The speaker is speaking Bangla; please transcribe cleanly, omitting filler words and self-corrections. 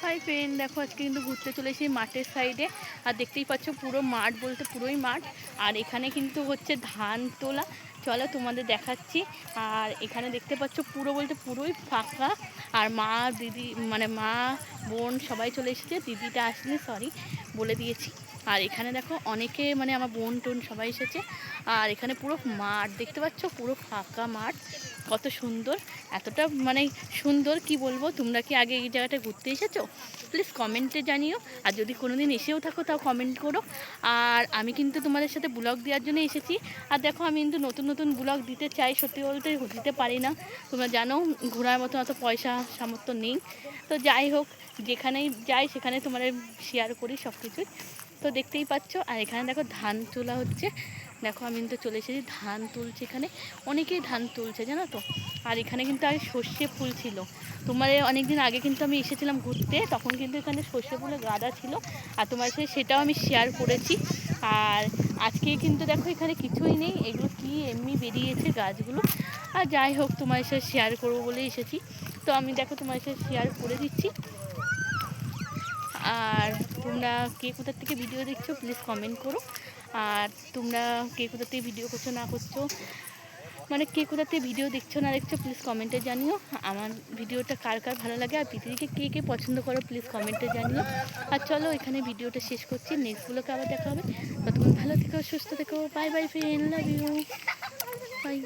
হাই ফ্রেন্ড, দেখো আজকে কিন্তু ঘুরতে চলে এসেছি মাঠের সাইডে। আর দেখতেই পাচ্ছ পুরো মাঠ বলতে পুরোই মাঠ। আর এখানে কিন্তু হচ্ছে ধান তোলা। চলো তোমাদের দেখাচ্ছি। আর এখানে দেখতে পাচ্ছ পুরো বলতে পুরোই ফাঁকা। আর মা দিদি মানে মা বোন সবাই চলে এসেছে, দিদিটা আসেনি, সরি বলে দিয়েছি। আর এখানে দেখো অনেকে মানে আমার বোন টোন সবাই এসেছে। আর এখানে পুরো মাঠ দেখতে পাচ্ছ, পুরো ফাঁকা মাঠ। কত সুন্দর, এতটা মানে সুন্দর কি বলবো। তোমরা কি আগে এই জায়গাটা ঘুরতে এসেছো? প্লিজ কমেন্টে জানিও। আর যদি কোনো দিন এসেও থাকো তাও কমেন্ট করো। আর আমি কিন্তু তোমাদের সাথে ব্লগ দেওয়ার জন্য এসেছি। আর দেখো আমি কিন্তু নতুন নতুন ব্লগ দিতে চাই, সত্যি বলতে দিতে পারি না। তোমরা জানো ঘোরার মতো অত পয়সা সামর্থ্য নেই। তো যাই হোক, যেখানেই যাই সেখানে তোমার শেয়ার করি সব কিছুই। তো দেখতেই পাচ্ছ। আর এখানে দেখো ধান তোলা হচ্ছে। দেখো আমি কিন্তু চলে এসেছি, ধান তুলছে এখানে। অনেকেই ধান তুলছে জানো তো। আর এখানে কিন্তু আগে সর্ষে ফুল ছিল। তোমার অনেক দিন আগে কিন্তু আমি এসেছিলাম ঘুরতে, তখন কিন্তু এখানে সর্ষে ফুলের গাদা ছিল। আর তোমার সাথে সেটাও আমি শেয়ার করেছি। আর আজকে কিন্তু দেখো এখানে কিছুই নেই, এগুলো কি এমনি বেরিয়েছে গাছগুলো। আর যাই হোক, তোমার সাথে শেয়ার করবো বলে এসেছি। তো আমি দেখো তোমার সাথে শেয়ার করে দিচ্ছি। আর তোমরা কে কোথা থেকে ভিডিও দেখছো প্লিজ কমেন্ট করো। আর তোমরা কে কোথা থেকে ভিডিও করছো না করছো, মানে কে কোথা থেকে ভিডিও দেখছো না দেখছো প্লিজ কমেন্টে জানিও। আমার ভিডিওটা কার কার ভালো লাগে আর পৃথিবীকে কে কে পছন্দ করো প্লিজ কমেন্টে জানিও। আর চলো এখানে ভিডিওটা শেষ করছি, নেক্সট ব্লগে আবার দেখা হবে। ততক্ষণ ভালো থেকো, সুস্থ থেকো, bye bye friend, love you, by.